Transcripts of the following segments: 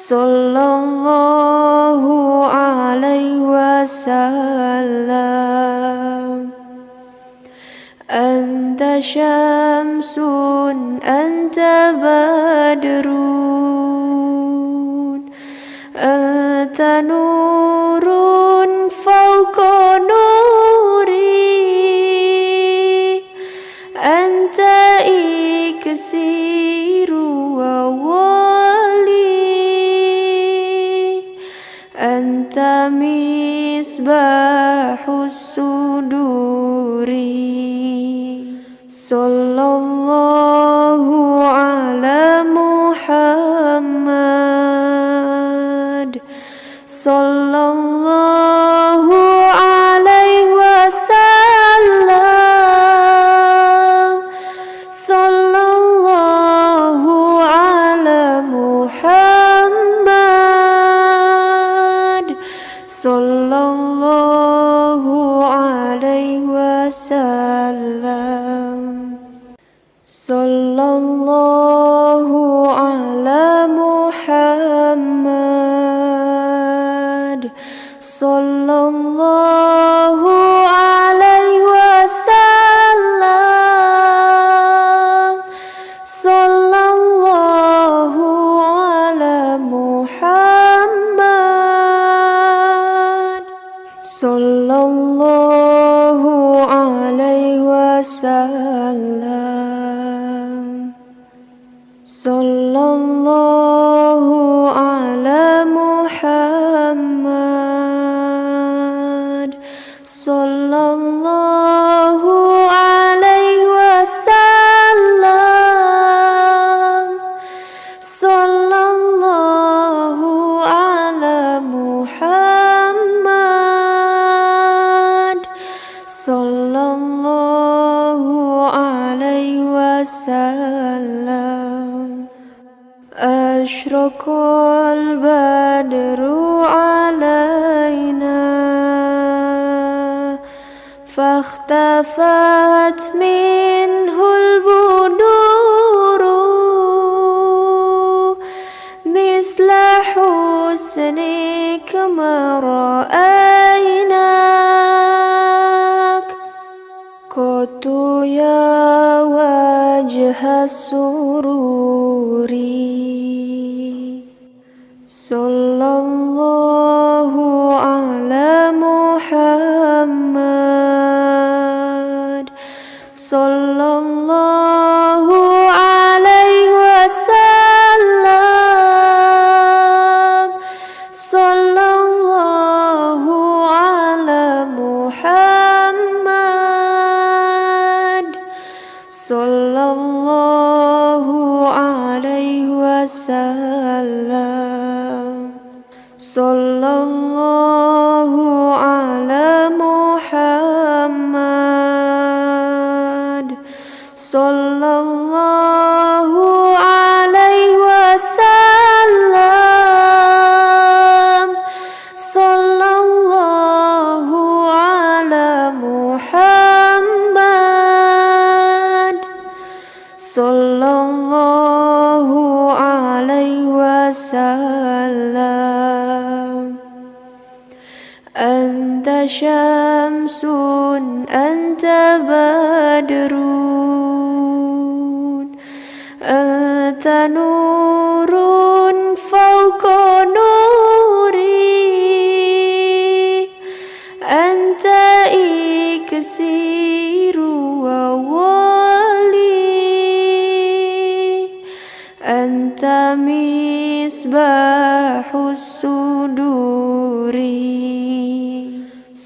sallallahu alaihi wasallam. Anta syamsun anta badrun anta nurun fawqa nuri anta iksiru wa wali anta misbahus suduri. Sallallahu ala Muhammad sallallahu alaihi wasallam. Sallallahu ala Muhammad sallallahu alaihi wasallam. Sallallahu ala Muhammad sallallahu alaihi wasallam. Sallallahu ala Muhammad sallallahu alaihi wasallam. Sallallahu ala Muhammad sallallahu alaihi wasallam. Sallallahu ala Muhammad sallallahu alaihi wasallam. Ashraqal badru alaina fakhtafat minhul buduru misla husnik ma ra'aynak qatu ya wajha sururi. Sallallahu ala Muhammad sallallahu alaihi wasallam. Sallallahu ala Muhammad sallallahu alaihi wasallam. Sallallahu ala Muhammad sallallahu alaihi wasallam. Sallallahu ala Muhammad sallallahu alaihi wasallam. Anta syamsun anta badrun anta nurun fawqa nuri anta iksiru wa wali anta misbahus suduri.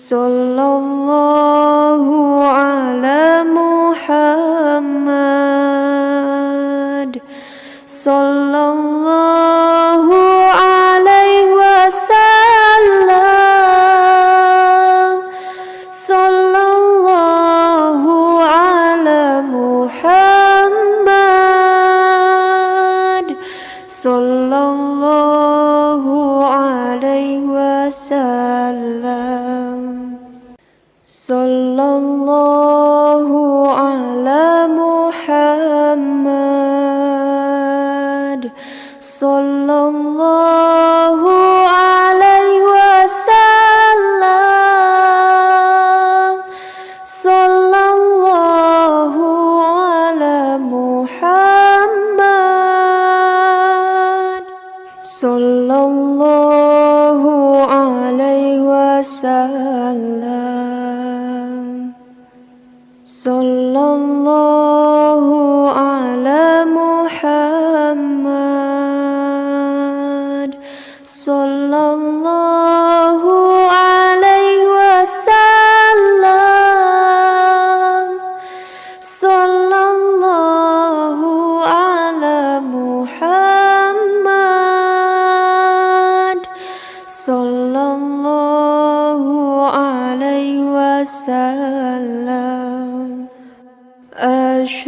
Sallallahu ala Muhammad sallallahu alaihi wasallam. Sallallahu ala Muhammad sallallahu alaihi wasallam. Sallallahu ala Muhammad sallallahu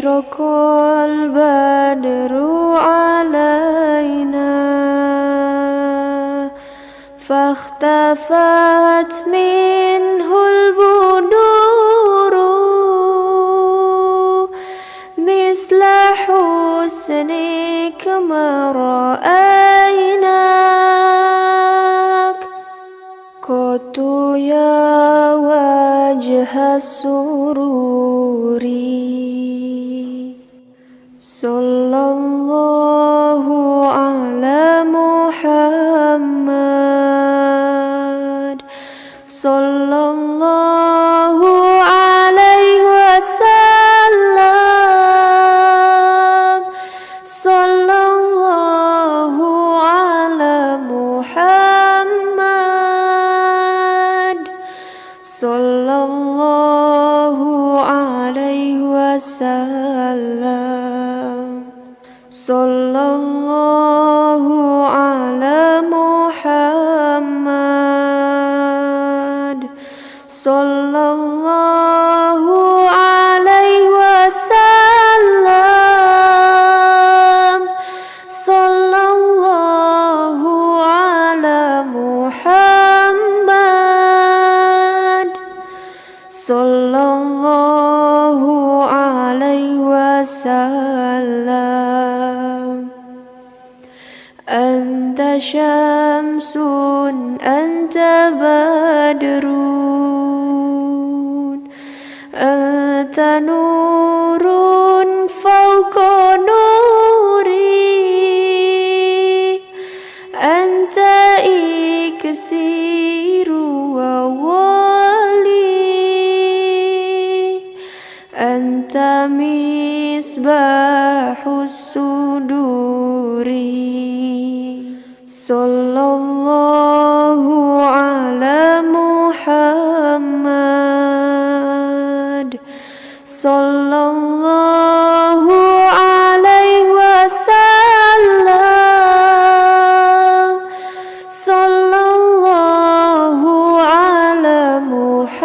أشرق البدر علينا فاختفت منه البدور مثل حسنك ما رأيناك قط يا وجه السرور صلى الله على محمد صلى الله عليه وسلم صلى الله على محمد صلى الله عليه وسلم صلى الله على محمد صلى الله عليه وسلم صلى الله على محمد صلى الله عليه وسلم أنت شمس أنت بدر أنت نور فوق نوري أنت إكسير وولي أنت مصباح الصدور صلى الله على محمد صلى الله عليه وسلم صلى الله على محمد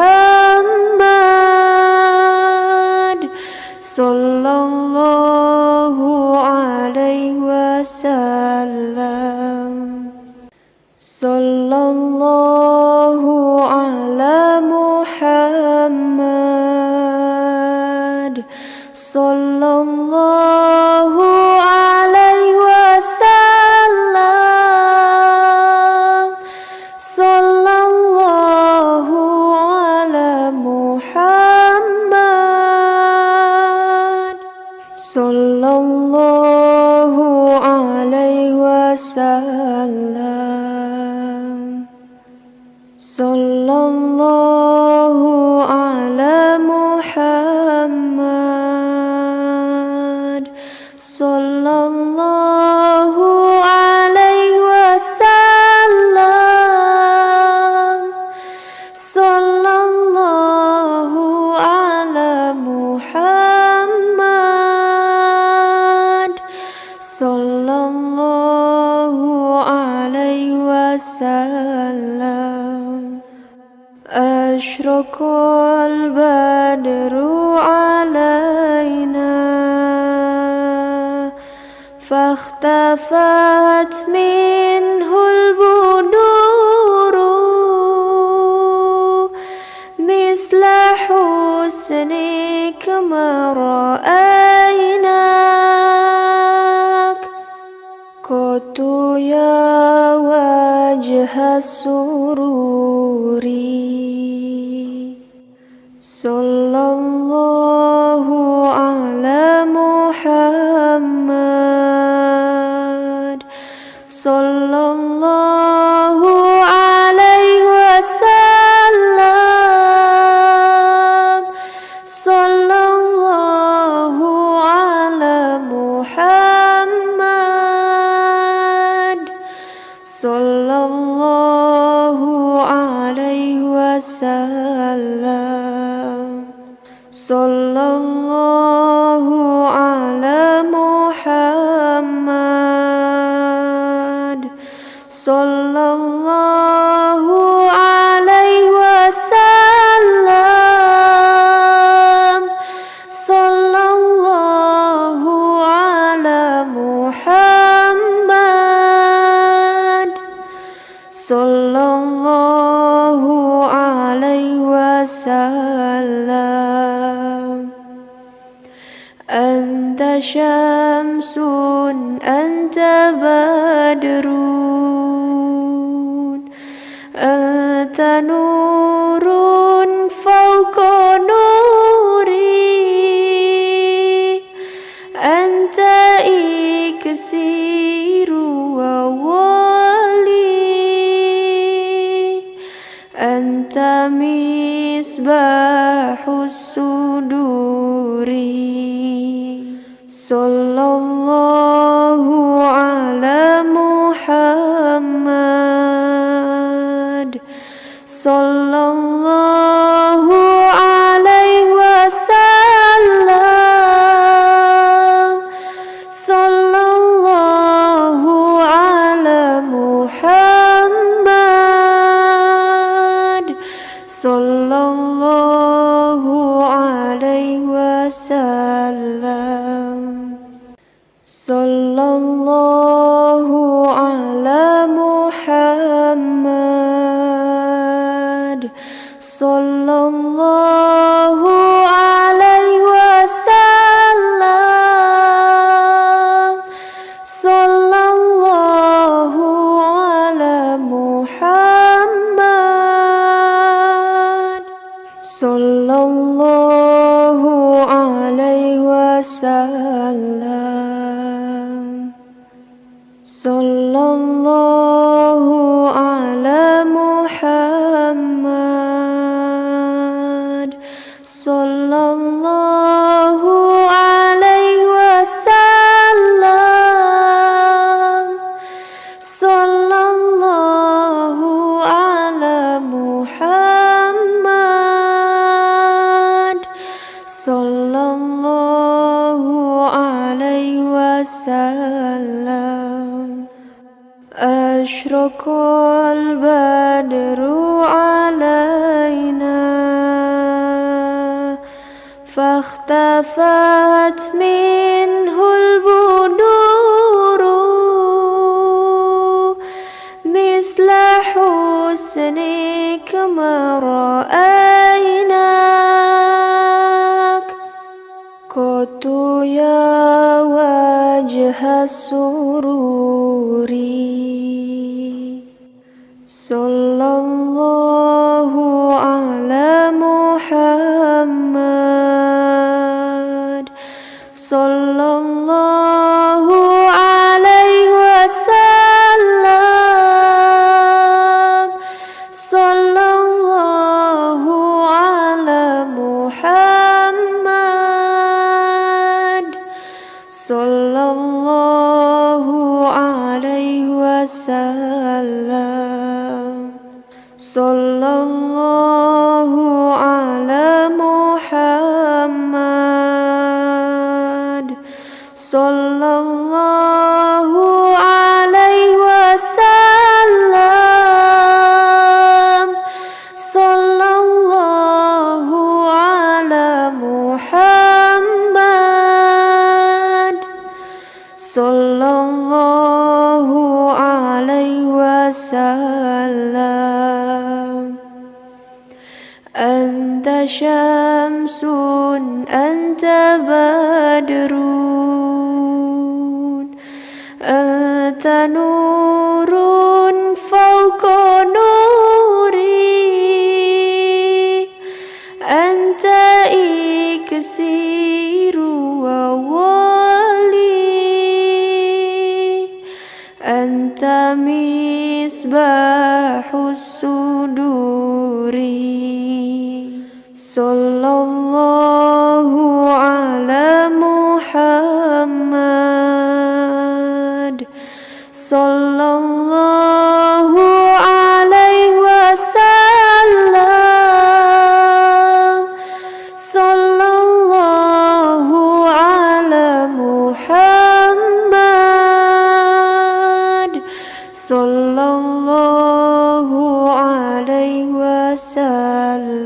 صلى الله عليه وسلم صلى الله على محمد صلى الله عليه وسلم صلى الله على محمد صلى الله عليه وسلم صلى الله على محمد صلى الله عليه وسلم صلى الله على محمد صلى الله عليه وسلم أشرق البدر علينا فاختفت منه البدور مثل حسنك ما رأيناك قط يا وجه السرور صلى الله على محمد صلى الله عليه وسلم صلى الله على محمد صلى الله عليه وسلم صلى الله على محمد صلى الله عليه وسلم صلى الله syamsun anta badrun anta nurun fawqa nuri anta iksiru wa wali anta misbahus suduri. Sallallahu ala Muhammad, sallallahu alaihi wasallam, sallallahu ala Muhammad, sallallahu alaihi wasallam. Sallallahu ala Muhammad, sallallahu alaihi wasallam, sallallahu ala Muhammad, sallallahu alaihi wasallam. Sallallahu ala Muhammad, sallallahu alaihi wasallam, sallallahu ala Muhammad, sallallahu alaihi wasallam. Ashraqal badru alaina fakhtafat minhul buduru misla husnik ma ra'aynak qatu ya wajha sururi. Sallallahu ala Muhammad, sallallahu alaihi wasallam, sallallahu ala Muhammad, sallallahu alaihi wasallam. Sallallahu ala Muhammad, sallallahu alaihi wasallam, sallallahu ala Muhammad, sallallahu alaihi wasallam. Anta syamsun anta badrun anta nurun fawqa nuri anta iksiru wa wali anta misbahus suduri. Sallallahu ala Muhammad, sallallahu alaihi wasallam, sallallahu ala Muhammad, sallallahu alaihi wasallam.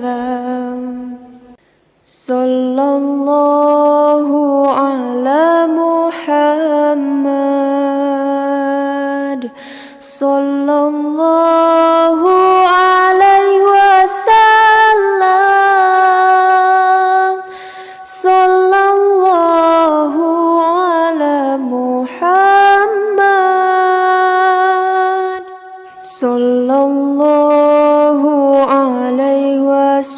Sallallahu ala Muhammad, sallallahu alaihi wasallam, sallallahu sallallahu alaihi wasallam,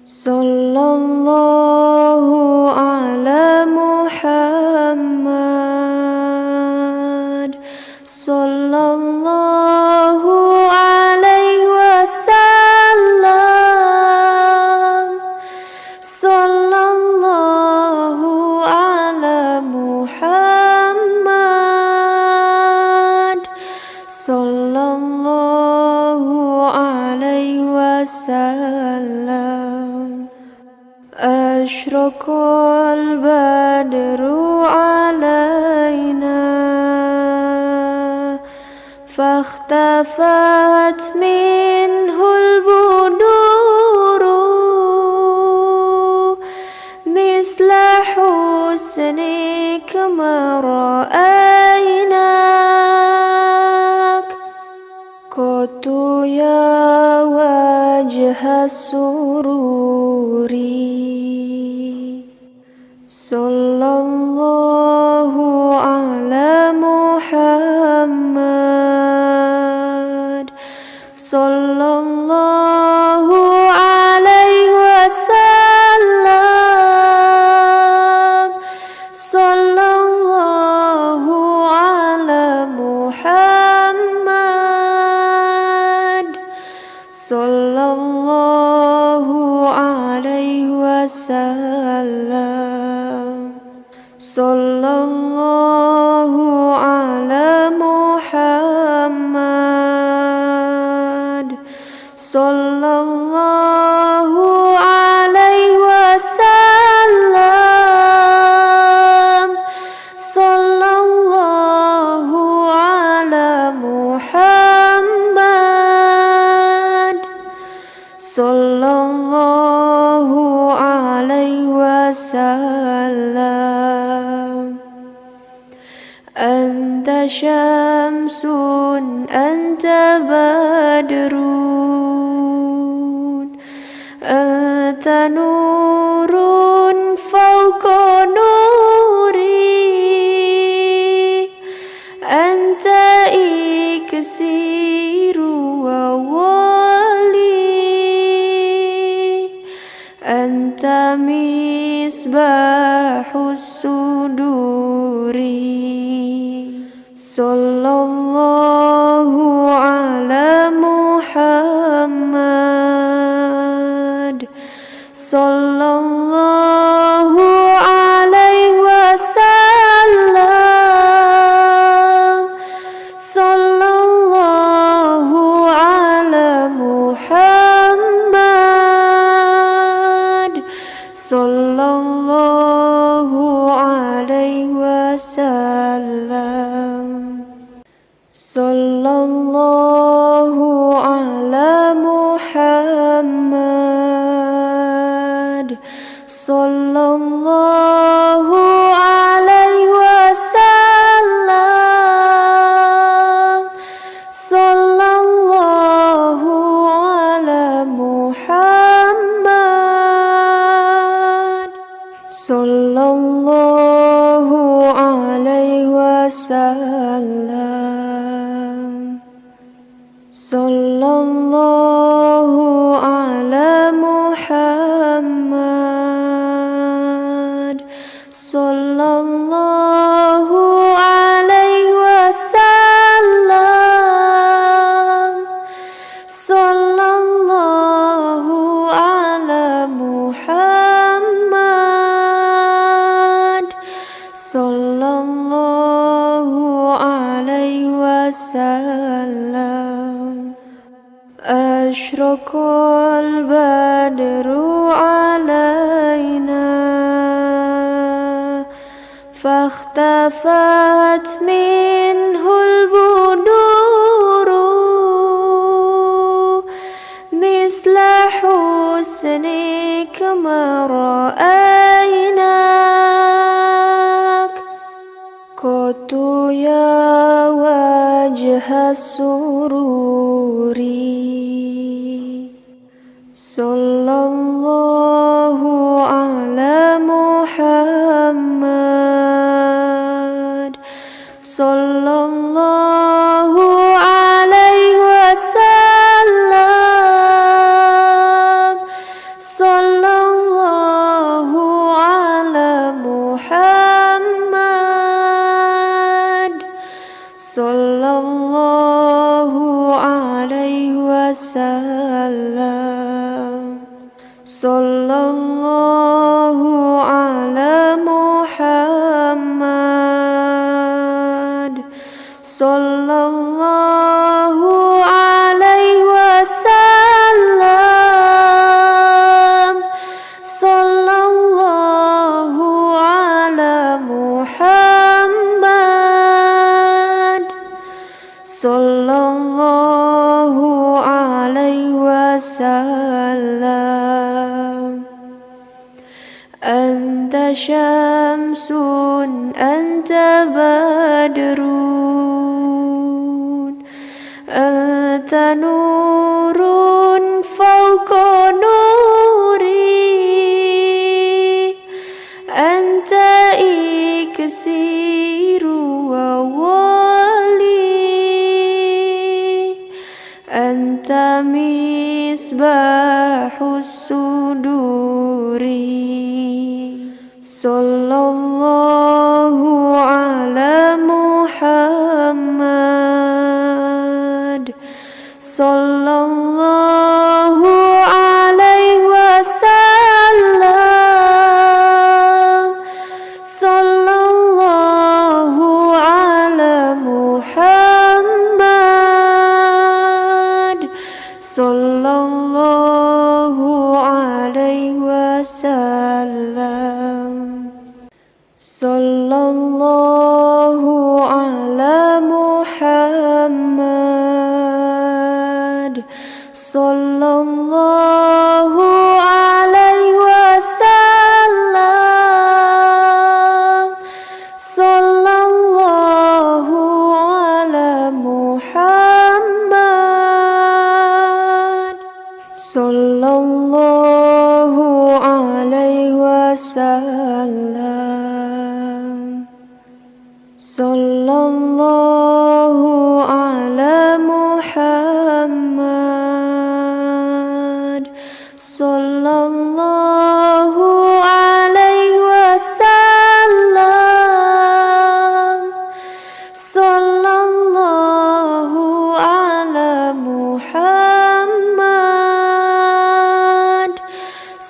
sallallahu ala Muhammad, sallallahu alaihi wasallam, sallallahu ala Muhammad, sallallahu alaihi wasallam. Ashraqal badru alaina fakhtafat minhul buduru misla husnika ma ra'aynak qatu ya wajha sururi, sallallahu ala Muhammad, sallallahu alaihi wasallam, sallallahu ala Muhammad, sallallahu alaihi wasallam, sallallahu ala Muhammad, sallallahu alaihi wasallam, sallallahu ala Muhammad, sallallahu alaihi wasallam. Anta syamsun anta badrun, anta nurun fawqa nuri, anta iksiru wa wali, anta misbahus suduri, sallallahu ala Muhammad, sallallahu alaihi wasallam, sallallahu ala Muhammad, sallallahu alaihi wasallam, sallallahu ala Muhammad, sallallahu alaihi wasallam, sallallahu ala Muhammad, sallallahu alaihi wasallam, sallallahu ala Muhammad, sallallahu alaihi wasallam, sallallahu ala Muhammad, sallallahu alaihi wasallam. Ashraqal badru alaina fakhtafat minhul buduru misla husnika ma ra'aynak qatu ya wajha sururi, sallallahu ala Muhammad, sallallahu sallallahu alaihi wasallam, sallallahu ala Muhammad, sallallahu alaihi wasallam. Anta syamsun, anta badrun, anta nurun fawqa nuri, anta iksiru wa wali, anta misbahus suduri. Sallallahu ala Muhammad, sallallahu alaihi wasallam, sallallahu ala Muhammad, sallallahu alaihi wasallam. Sallallahu ala Muhammad, sallallahu alaihi wasallam, sallallahu ala Muhammad, sallallahu alaihi wasallam. Sallallahu ala Muhammad, sallallahu alaihi wasallam, sallallahu ala Muhammad,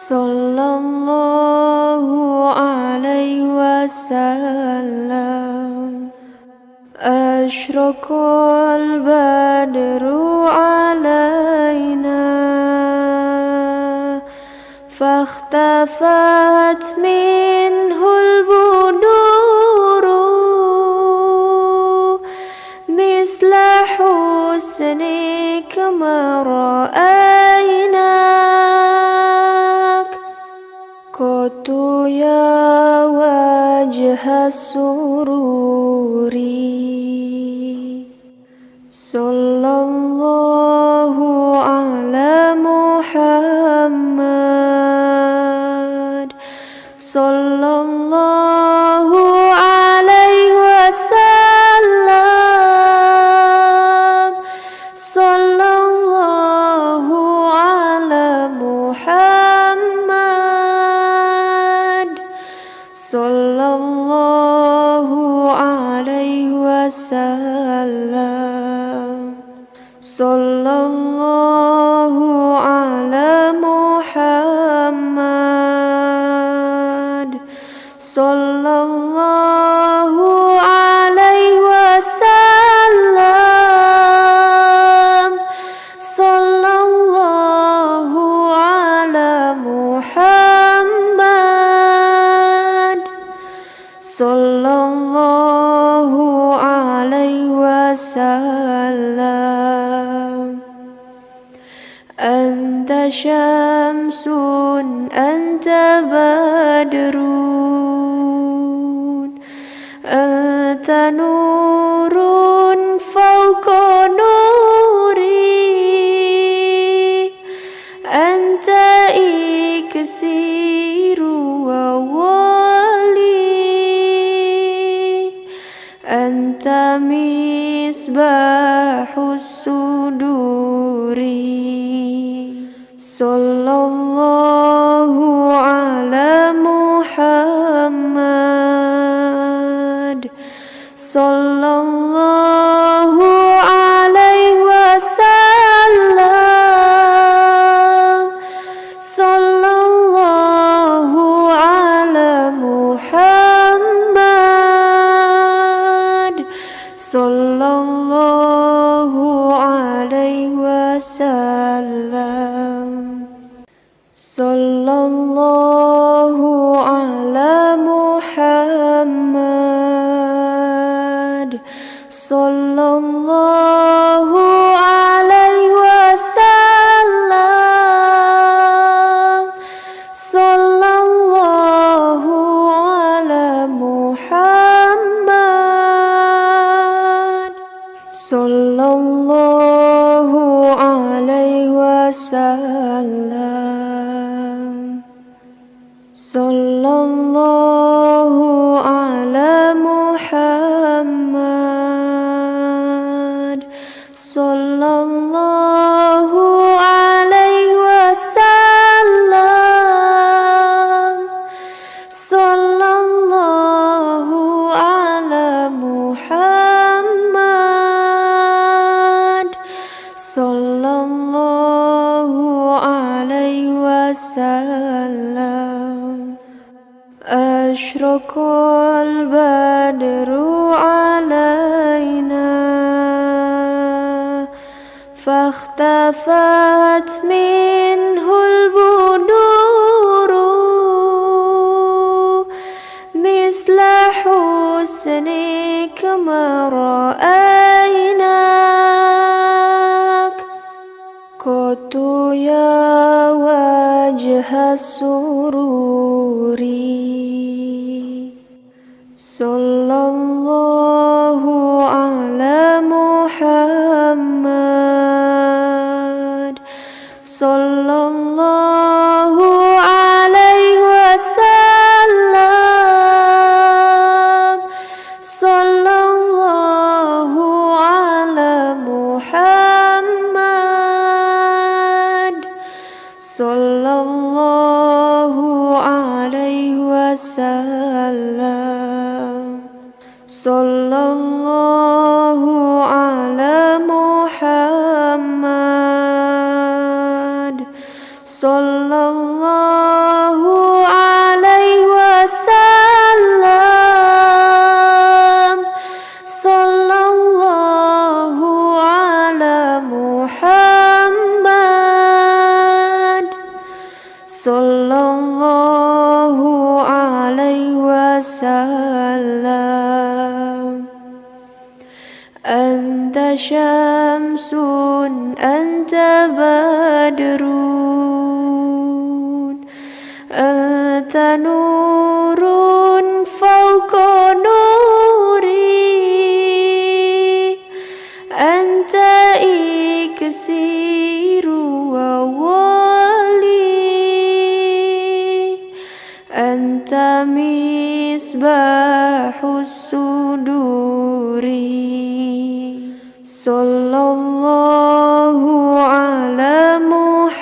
sallallahu alaihi wasallam. Ashraqal badru alaina, fakhtafat minhul buduru, misla husnika ma ra'aynak, qatu ya wajha sururi. Sallallahu ala Muhammad, sallallahu alaihi wasallam, sallallahu ala Muhammad, sallallahu alaihi wasallam. Sallallahu ala Muhammad, sallallahu alaihi wasallam, sallallahu ala Muhammad, sallallahu alaihi wasallam. Anta syamsun, anta badrun, anta nurun fawqa nuri, anta iksiru wa wali, anta misbahus suduri. Sallallahu ala Muhammad, sallallahu alaihi wasallam, sallallahu ala Muhammad, sallallahu alaihi wasallam. Sallallahu ala Muhammad, sallallahu alaihi wasallam. Sallallahu ala Muhammad, sallallahu alaihi wasallam. Sallallahu ala Muhammad, sallallahu alaihi wasallam. Sallallahu ala Muhammad, sallallahu alaihi wasallam. Ashraqal badru alaina fakhtafat minhul buduru misla husnika ma ra'aynak qatu ya wajha sururi. Sallallahu ala Muhammad, sallallahu alaihi wasallam. Sallallahu ala Muhammad, sallallahu alaihi wasallam. Sallallahu ala Muhammad, sallallahu alaihi wasallam. Sallallahu ala Muhammad, sallallahu alaihi wasallam. Anta syamsun, anta badrun, anta nurun fawqa nuri, anta iksiru wa wali, anta misbahus suduri. Sallallahu ala Muhammad,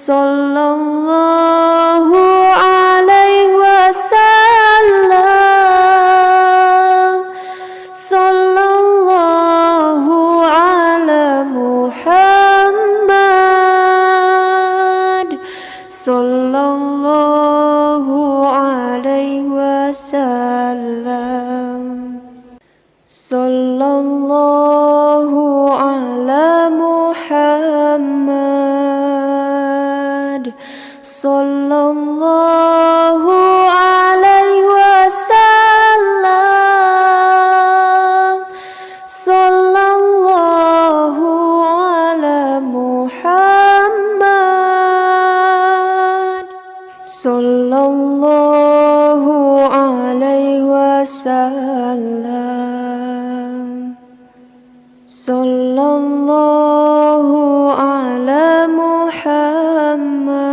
sallallahu alaihi wasallam. Sallallahu ala Muhammad, sallallahu alaihi wasallam. Sallallahu ala Muhammad, sallallahu alaihi wasallam. Sallallahu ala Muhammad, sallallahu alaihi wasallam. Sallallahu ala Muhammad,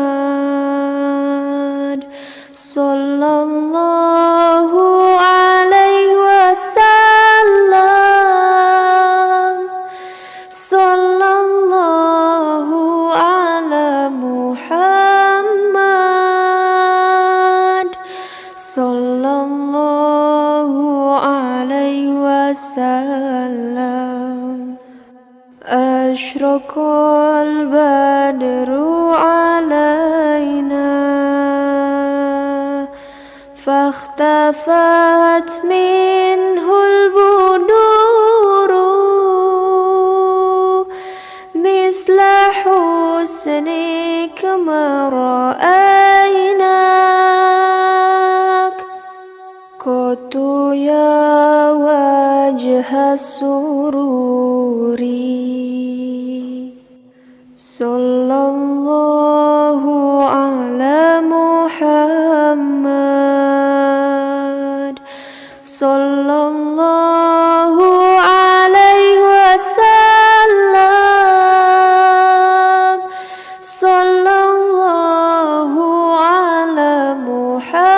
sallallahu alaihi wasallam. Sallallahu ala Muhammad, sallallahu alaihi wasallam. Ashraqal badru alaina فاختفت منه البدور مثل حسنك ما رأيناك قط يا وجه السرور صلى الله على محمد صلى الله عليه وسلم صلى الله على محمد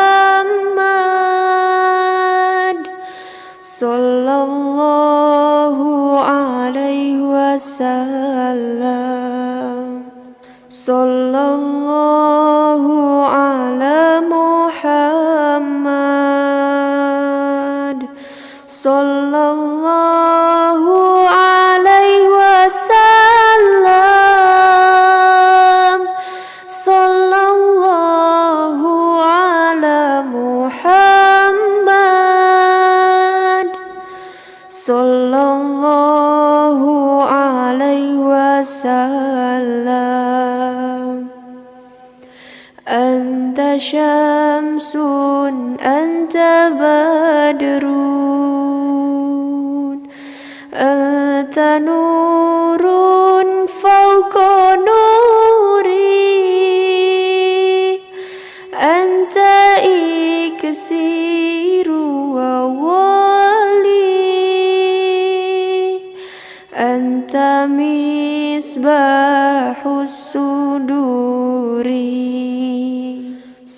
صلى الله عليه وسلم صلى الله على محمد صلى الله عليه وسلم صلى الله على محمد صلى الله عليه وسلم أنت شمس أنت بدر أنت نور فوق نوري أنت إكسير وولي أنت مصباح الصدور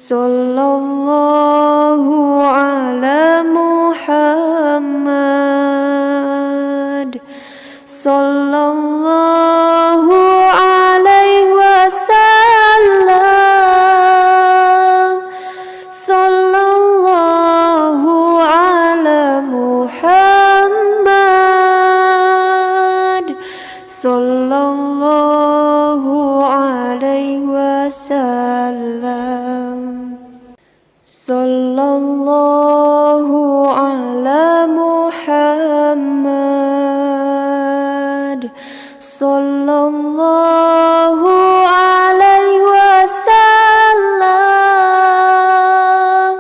صلى الله على محمد صلى الله عليه وسلم صلى الله على محمد صلى الله عليه وسلم صلى الله على محمد صلى الله عليه وسلم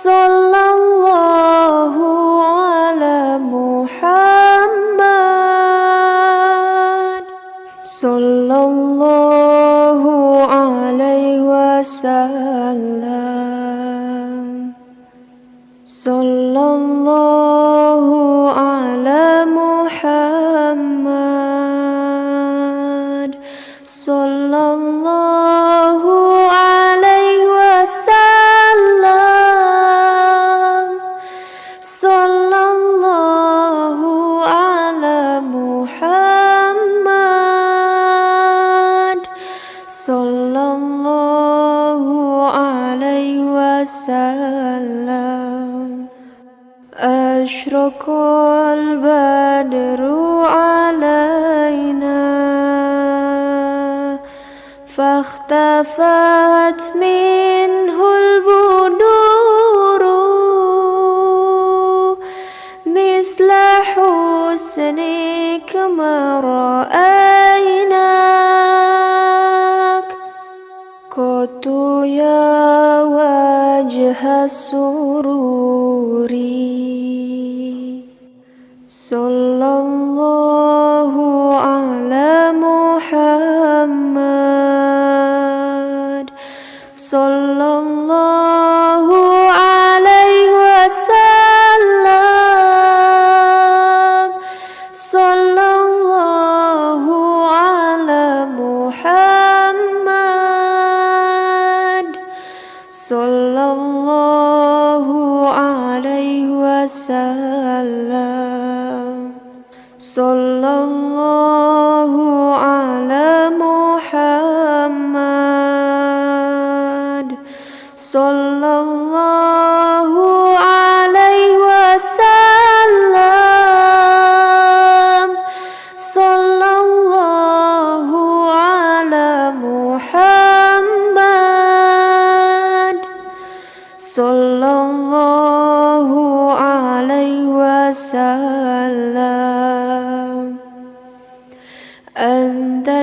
صلى الله على محمد صلى الله عليه وسلم صلى الله على محمد صلى الله عليه وسلم صلى الله على محمد صلى الله عليه وسلم أشرق البدر علينا فاختفت منه البدور مثل حسنك ما رأيناك قط يا وجه السرور صلى الله على محمد صلى الله عليه وسلم صلى الله على محمد صلى الله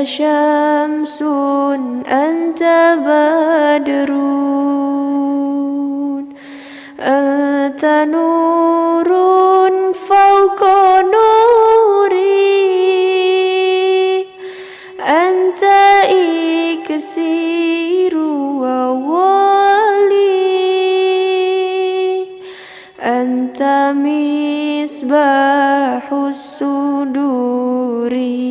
syamsun anta badrun anta nurun fawqa nuri anta iksiru wa wali anta misbahus suduri.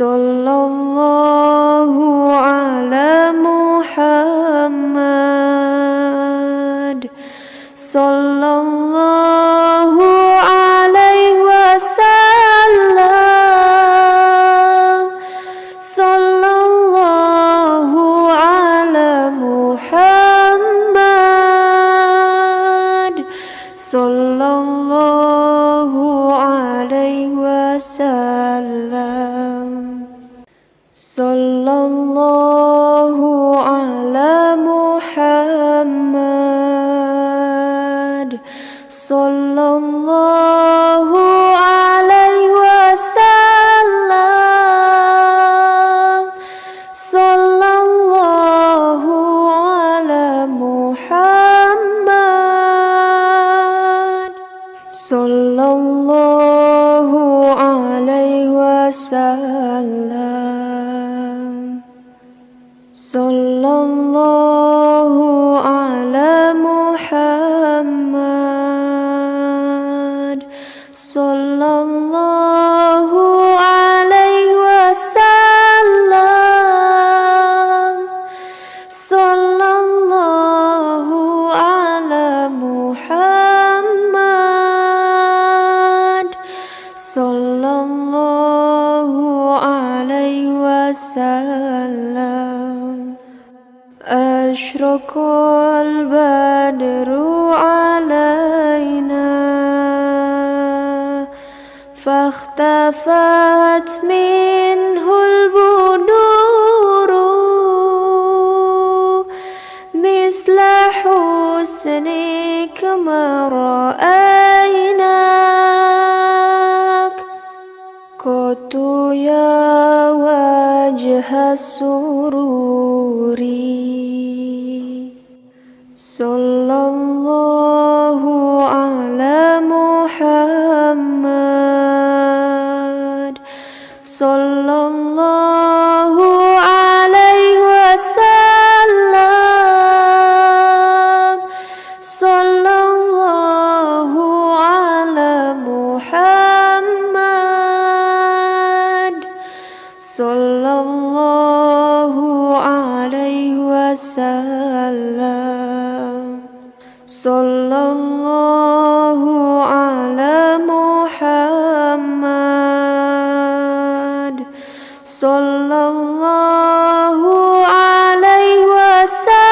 Sallallahu ala Muhammad sallallahu alaihi wasallam. Sallallahu ala Muhammad sallallahu alaihi wasallam. Sallallahu ala Muhammad sallallahu alaihi wasallam. Sallallahu ala Muhammad sallallahu alaihi wasallam. Sallallahu ala Muhammad sallallahu alaihi wasallam. Sallallahu ala Muhammad sallallahu alaihi wasallam. Ashraqal badru alaina fakhtafat minhul buduru misla husnika ma ra'aynak qatu ya wajha sururi. Sallallahu ala Muhammad sallallahu alaihi wasallam. Sallallahu ala Muhammad sallallahu alaihi wasallam. Sallallahu ala Muhammad sallallahu alaihi wasallam.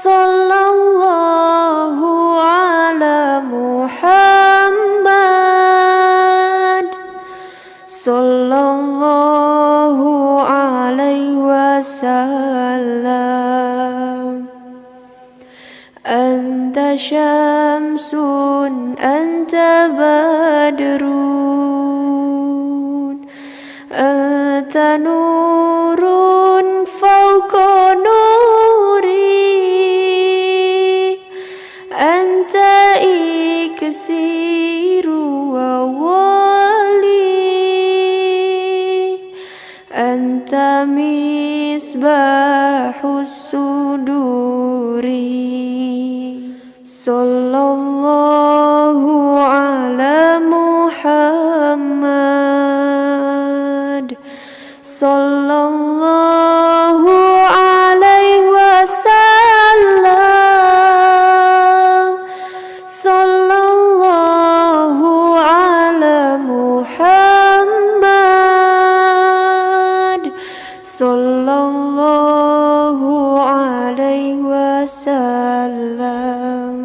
Sallallahu ala Muhammad sallallahu alaihi wasallam. Anta syamsun anta badrun anta nurun fawqa nuri anta iksiru wa wali anta misbahus suduri. Sallallahu ala Muhammad sallallahu alaihi wasallam. Sallallahu ala Muhammad sallallahu alaihi wasallam.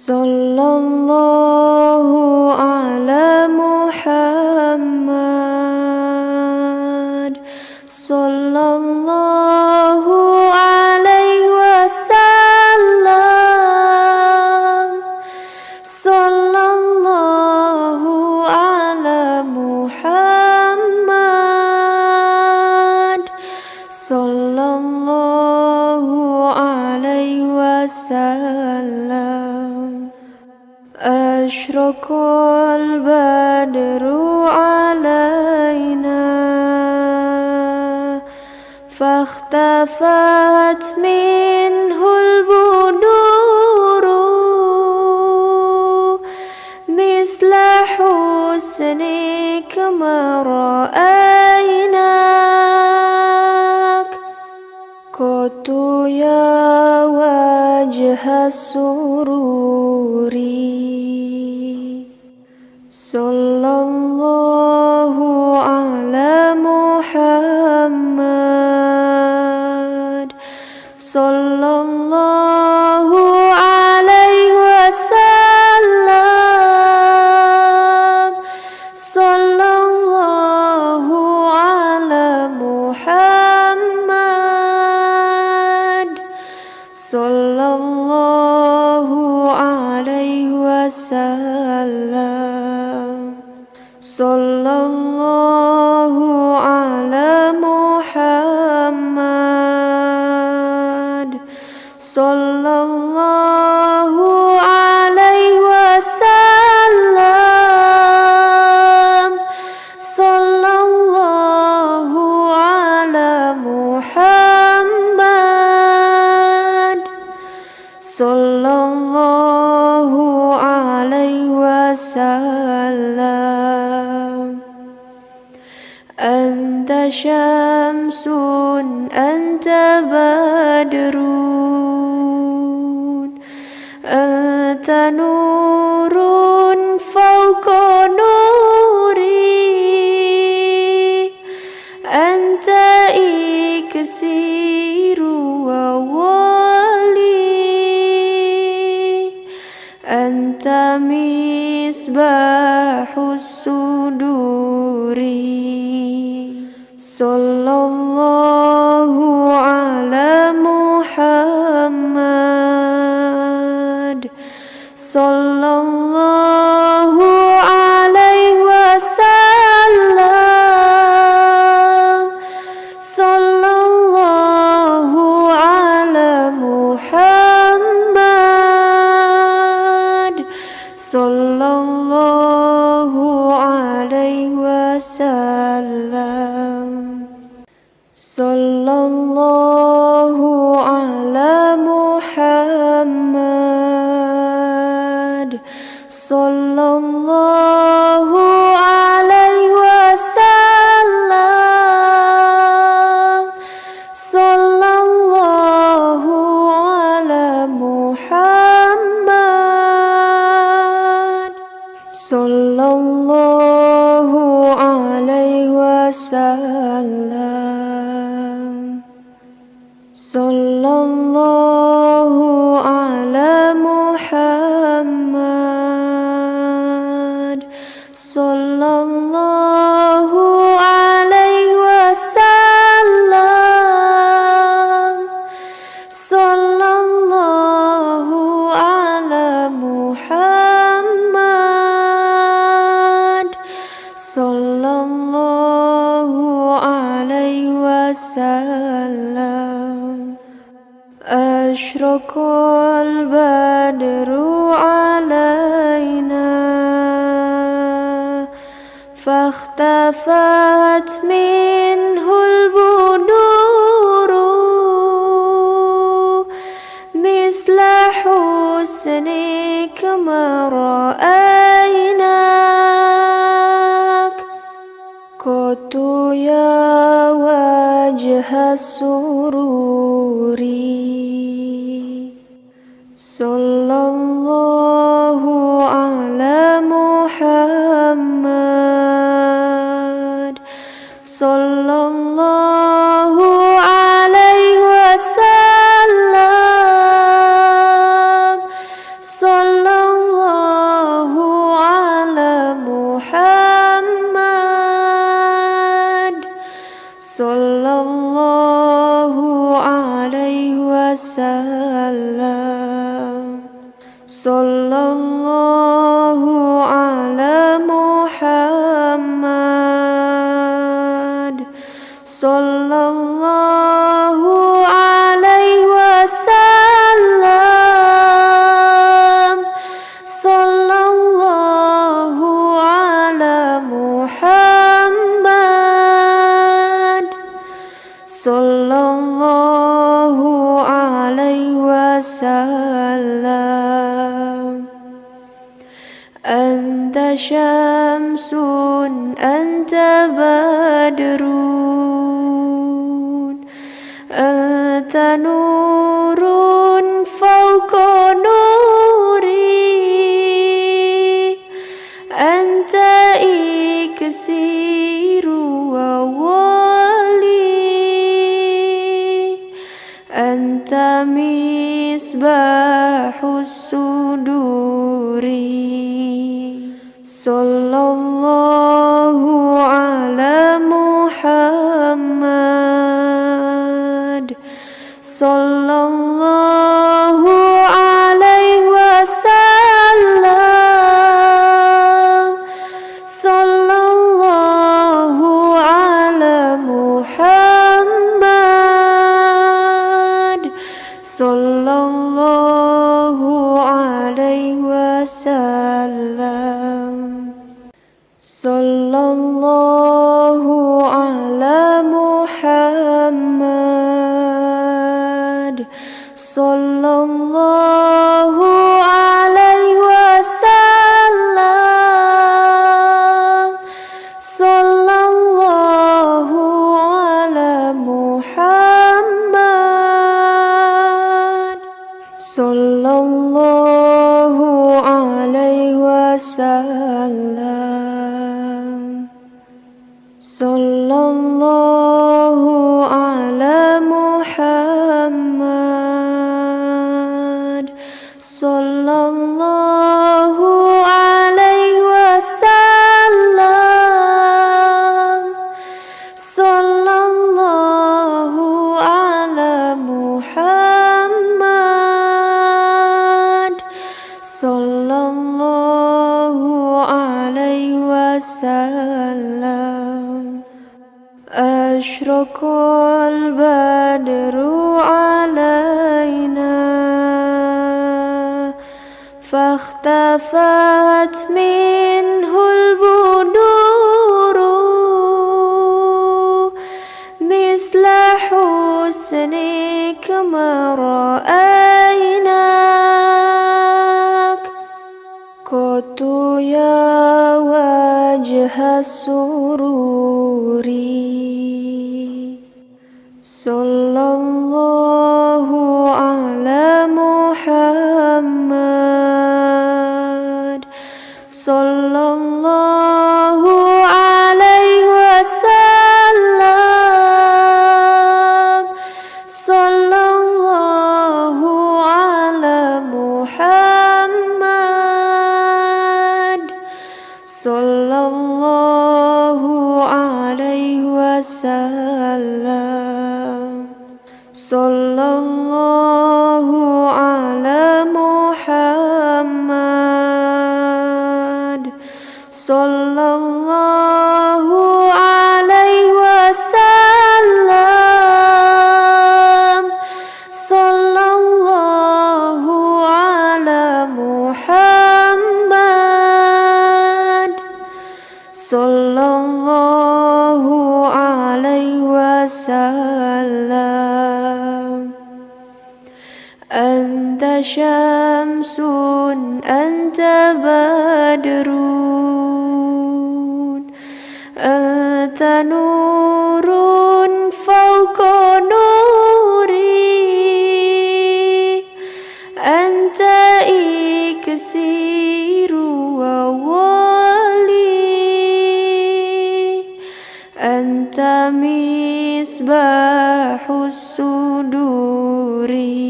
Sallallahu ala Muhammad. Sallallahu alaihi wasallam. Sallallahu ala Muhammad. Sallallahu alaihi wasallam. Ashraqal badru alaina fahtafat minhul buduru misla husnik ma ra'aynak qatu ya wajha sururi. Sallallahu ala Muhammad. Sallallahu alaihi wasallam. Sallallahu ala Muhammad. Sallallahu alaihi wasallam. Sallallahu ala Muhammad. Sallallahu alaihi wasallam. Sallallahu ala Muhammad. Sallallahu alaihi wasallam. Anta syamsun, anta badrun, anta nurun fawqa nuri, anta iksiru wa wali, anta misbahus suduri. Sallallahu ala Muhammad. Sallallahu alaihi wasallam. Sallallahu ala Muhammad. Sallallahu alaihi wasallam. Sallallahu ala Muhammad. Sallallahu alaihi wasallam. Sallallahu ala Muhammad. Sallallahu alaihi wasallam. Sallallahu ala Muhammad. Sallallahu alaihi wasallam. Sallallahu ala Muhammad. Sallallahu alaihi wasallam. Ashraqal badru alaina fahtafat minhul buduru misla husnik ma ra'aynak qatu ya wajha sururi. Sallallahu ala Muhammad. Sallallahu alaihi wasallam. Sallallahu sallallahu alaihi wasallam. Anta syamsun, anta badrun, anta nurun fawqa nuri, anta iksiru wa wali, anta misbahus suduri. Sallallahu ala Muhammad, sallallahu alaihi wasallam, sallallahu ala Muhammad, sallallahu alaihi wasallam. Sallallahu ala Muhammad, sallallahu alaihi wasallam, sallallahu ala Muhammad, sallallahu alaihi wasallam. Sallallahu ala Muhammad, sallallahu alaihi wasallam, sallallahu ala Muhammad, sallallahu alaihi wasallam. Ashraqal badru alaina, fakhtafat minhul buduru, misla husnik ma ra'aynak, qatu ya wajha sururi. Sallallahu ala Muhammad, sallallahu alaihi wasallam, sallallahu ala Muhammad, sallallahu alaihi wasallam. Sallallahu ala Muhammad, sallallahu alaihi wasallam, sallallahu ala Muhammad, sallallahu alaihi wasallam. Anta syamsun, anta badrun, anta nurun fawqa nuri, anta iksiru wa wali, anta misbahus suduri.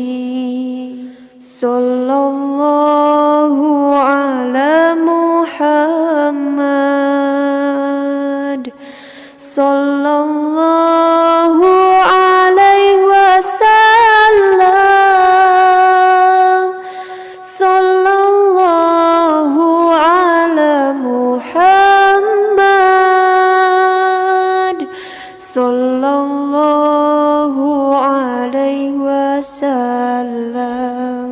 Sallallahu ala Muhammad, sallallahu alaihi wasallam, sallallahu ala Muhammad, sallallahu alaihi wasallam.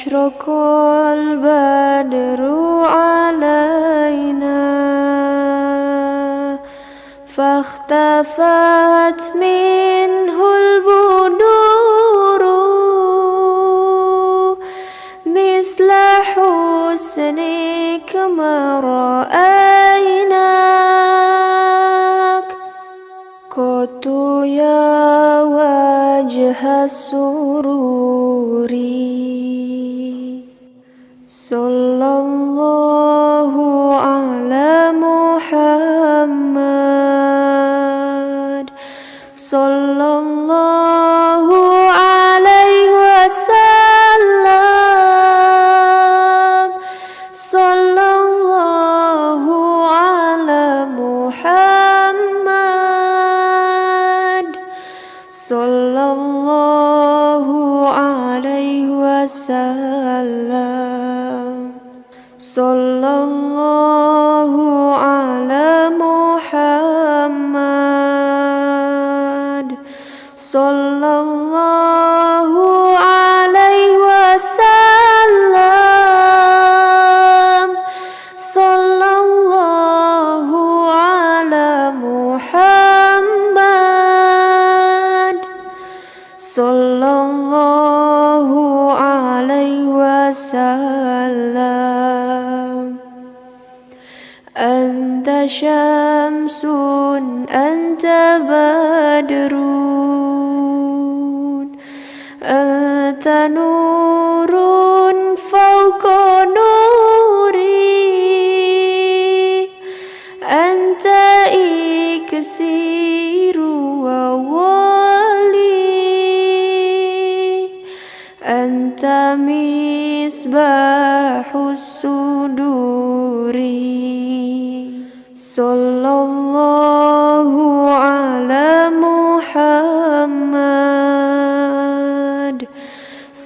أشرق البدر علينا فاختفت منه البدور مثل حسنك ما رأيناك قط يا وجه السرور صلى الله على محمد صلى الله عليه وسلم صلى الله على محمد صلى الله عليه وسلم صلى الله على محمد صلى الله عليه وسلم صلى الله على محمد صلى الله عليه وسلم أنت شمس أنت بدر أنت نور فوق نوري أنت إكسير وولي أنت مصباح الصدور صلى الله على محمد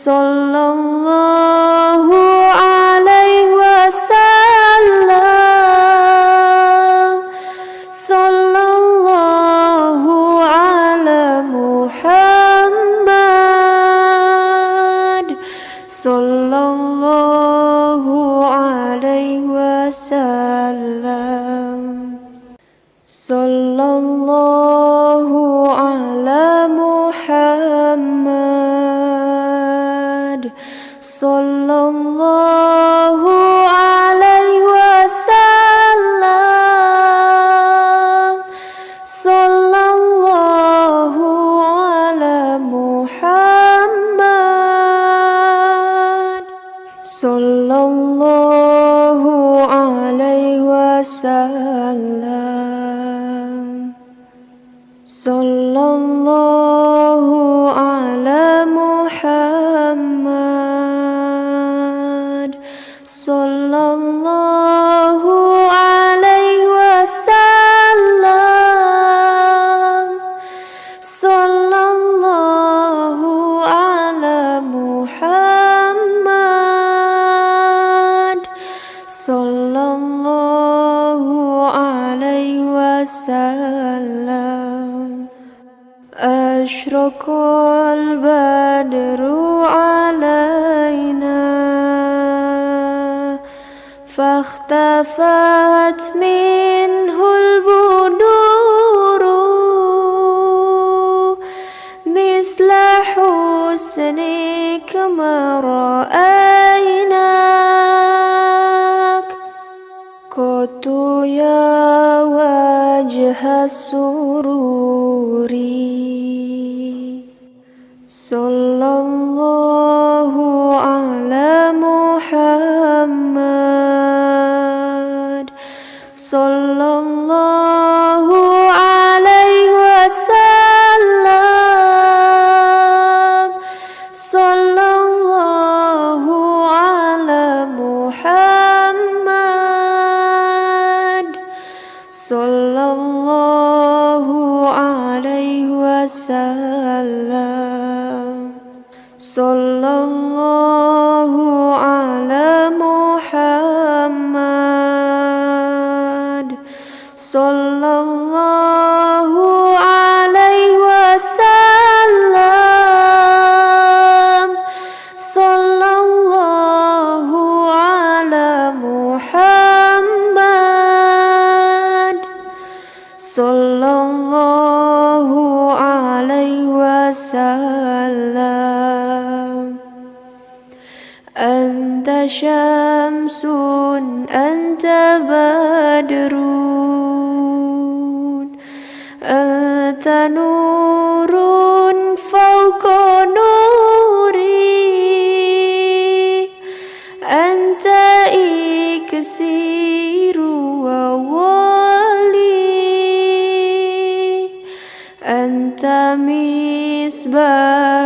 صلى الله عليه وسلم صلى الله على محمد صلى الله عليه وسلم صلى الله على محمد صلى الله عليه وسلم صلى الله على محمد صلى الله عليه وسلم صلى الله على محمد صلى الله عليه وسلم صلى الله على محمد صلى الله عليه وسلم أشرق البدر علينا فاختفت منه البدور مثل حسنك ما رأيناك قط يا وجه السرور صلى الله على محمد صلى الله عليه وسلم صلى الله على محمد صلى الله عليه وسلم صلى الله على محمد صلى الله عليه وسلم صلى الله sallallahu alaihi wasallam. Anta syamsun, anta badrun, anta nurun fawqa nuri, anta iksiru wa wali, anta misbah